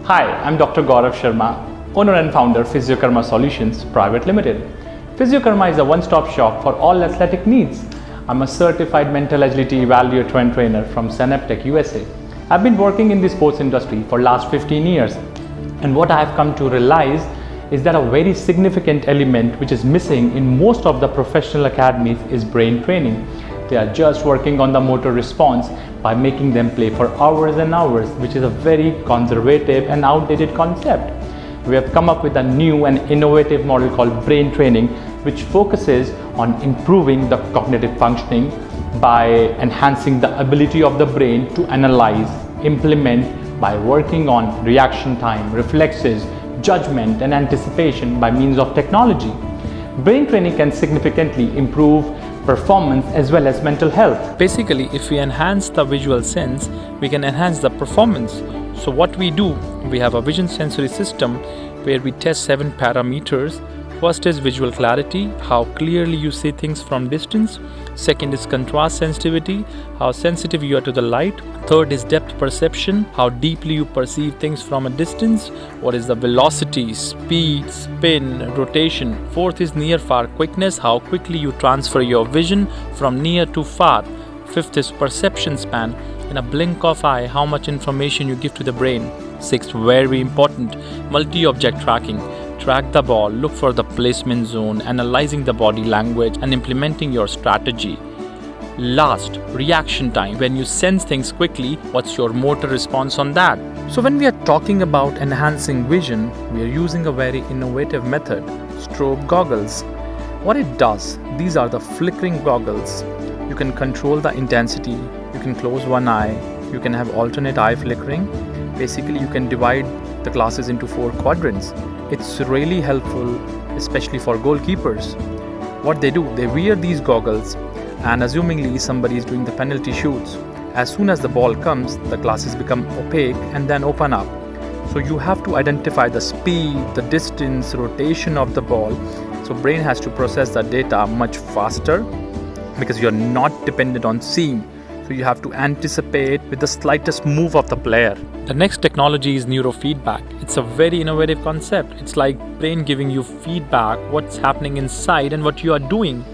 Hi, I'm Dr. Gaurav Sharma, owner and founder Physiotherapy Solutions Private Limited. Physiotherapy is a one-stop shop for all athletic needs. I'm a certified mental agility evaluator and trainer from Synaptech, USA. I've been working in the sports industry for last 15 years, and what I have come to realize is that a very significant element which is missing in most of the professional academies is brain training. They are just working on the motor response by making them play for hours and hours, which is a very conservative and outdated concept. We have come up with a new and innovative model called brain training, which focuses on improving the cognitive functioning by enhancing the ability of the brain to analyze, implement by working on reaction time, reflexes, judgment and anticipation by means of technology. Brain training can significantly improve performance as well as mental health. Basically, if we enhance the visual sense, we can enhance the performance. So what we do, we have a vision sensory system where we test 7 parameters. First is visual clarity, how clearly you see things from distance. Second is contrast sensitivity, how sensitive you are to the light. Third is depth perception, how deeply you perceive things from a distance. What is the velocity, speed, spin, rotation. Fourth is near far quickness, how quickly you transfer your vision from near to far. Fifth is perception span, in a blink of eye, how much information you give to the brain. Sixth, very important, multi-object tracking. Track the ball, look for the placement zone, analyzing the body language and implementing your strategy. Last, reaction time. When you sense things quickly, what's your motor response on that? So when we are talking about enhancing vision, we are using a very innovative method, strobe goggles. What it does, these are the flickering goggles. You can control the intensity, you can close one eye, you can have alternate eye flickering. Basically, you can divide the glasses into 4 quadrants. It's really helpful, especially for goalkeepers. What they do, they wear these goggles, and assumingly somebody is doing the penalty shoots. As soon as the ball comes, the glasses become opaque and then open up. So you have to identify the speed, the distance, rotation of the ball. So brain has to process the data much faster because you're not dependent on seeing. So you have to anticipate with the slightest move of the player. The next technology is neurofeedback. It's a very innovative concept. It's like brain giving you feedback, what's happening inside and what you are doing.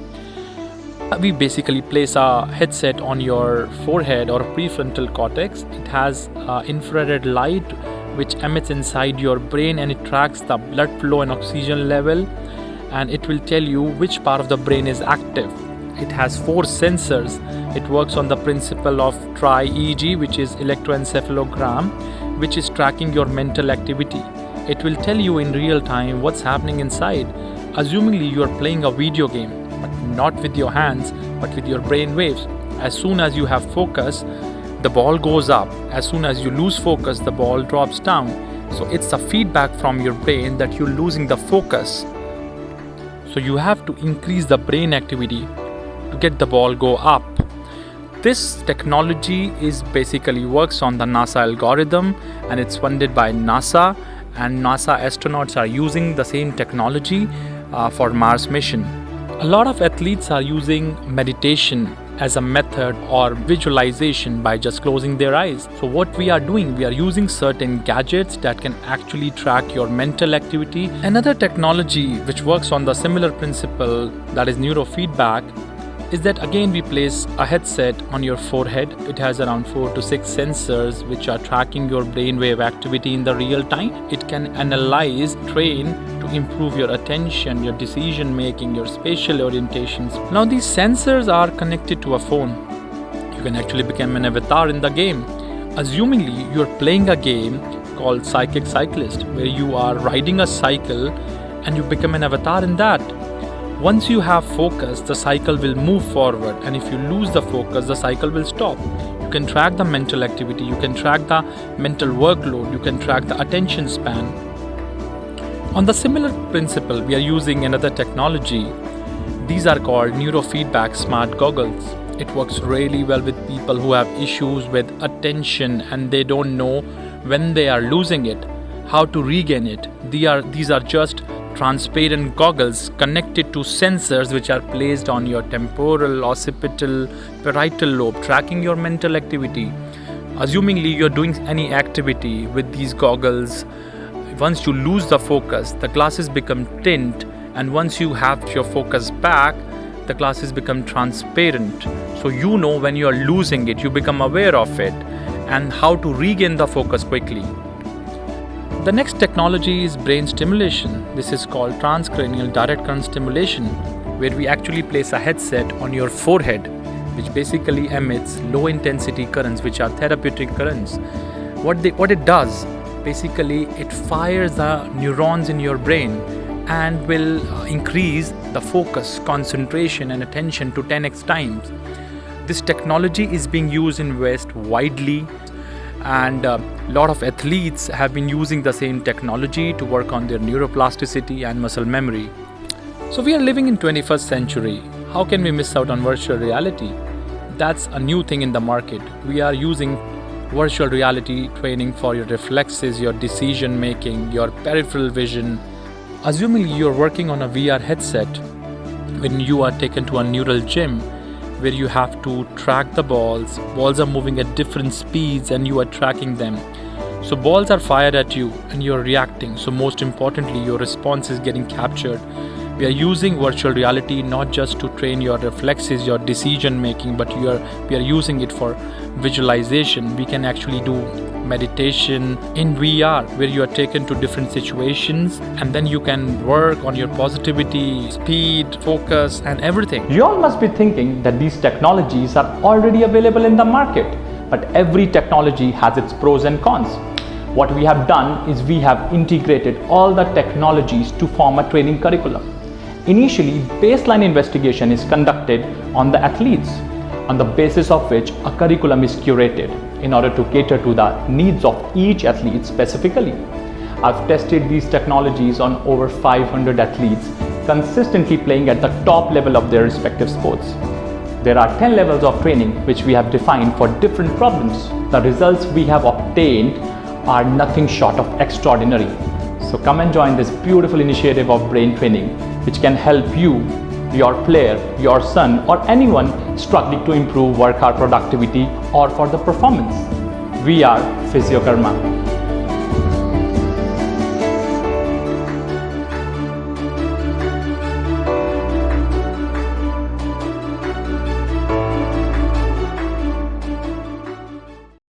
We basically place a headset on your forehead or prefrontal cortex. It has infrared light which emits inside your brain, and it tracks the blood flow and oxygen level, and it will tell you which part of the brain is active. It has 4 sensors. It works on the principle of tri-EEG, which is electroencephalogram, which is tracking your mental activity. It will tell you in real time what's happening inside. Assumingly you are playing a video game, but not with your hands, but with your brain waves. As soon as you have focus, the ball goes up. As soon as you lose focus, the ball drops down. So it's a feedback from your brain that you're losing the focus. So you have to increase the brain activity to get the ball go up. This technology is basically works on the NASA algorithm, and it's funded by NASA, and NASA astronauts are using the same technology for Mars mission. A lot of athletes are using meditation as a method or visualization by just closing their eyes. So what we are doing, we are using certain gadgets that can actually track your mental activity. Another technology which works on the similar principle, that is neurofeedback, is that again we place a headset on your forehead. It has around 4 to 6 sensors which are tracking your brainwave activity in the real time. It can analyze, train to improve your attention, your decision making, your spatial orientations. Now these sensors are connected to a phone. You can actually become an avatar in the game. Assumingly you're playing a game called Psychic Cyclist, where you are riding a cycle and you become an avatar in that. Once you have focus, the cycle will move forward, and if you lose the focus, the cycle will stop. You can track the mental activity, you can track the mental workload, you can track the attention span. On the similar principle, we are using another technology. These are called neurofeedback smart goggles. It works really well with people who have issues with attention and they don't know when they are losing it, how to regain it. These are just transparent goggles connected to sensors which are placed on your temporal, occipital, parietal lobe, tracking your mental activity. Assumingly you're doing any activity with these goggles, once you lose the focus, the glasses become tint, and once you have your focus back, the glasses become transparent. So you know when you are losing it, you become aware of it and how to regain the focus quickly. The next technology is brain stimulation. This is called transcranial direct current stimulation, where we actually place a headset on your forehead, which basically emits low intensity currents, which are therapeutic currents. What it does, basically it fires the neurons in your brain and will increase the focus, concentration and attention to 10x times. This technology is being used in West widely, and a lot of athletes have been using the same technology to work on their neuroplasticity and muscle memory. So we are living in 21st century. How can we miss out on virtual reality? That's a new thing in the market. We are using virtual reality training for your reflexes, your decision making, your peripheral vision. Assuming you're working on a VR headset, when you are taken to a neural gym where you have to track the balls are moving at different speeds and you are tracking them. So balls are fired at you and you're reacting. So most importantly, your response is getting captured. We are using virtual reality not just to train your reflexes, your decision making, but we are using it for visualization. We can actually do meditation in VR, where you are taken to different situations and then you can work on your positivity, speed, focus and everything. You all must be thinking that these technologies are already available in the market, but every technology has its pros and cons. What we have done is we have integrated all the technologies to form a training curriculum. Initially, baseline investigation is conducted on the athletes, on the basis of which a curriculum is curated in order to cater to the needs of each athlete specifically. I've tested these technologies on over 500 athletes, consistently playing at the top level of their respective sports. There are 10 levels of training which we have defined for different problems. The results we have obtained are nothing short of extraordinary. So come and join this beautiful initiative of brain training, which can help you, your player, your son, or anyone struggling to improve work hard productivity or for the performance. We are Physiokarma.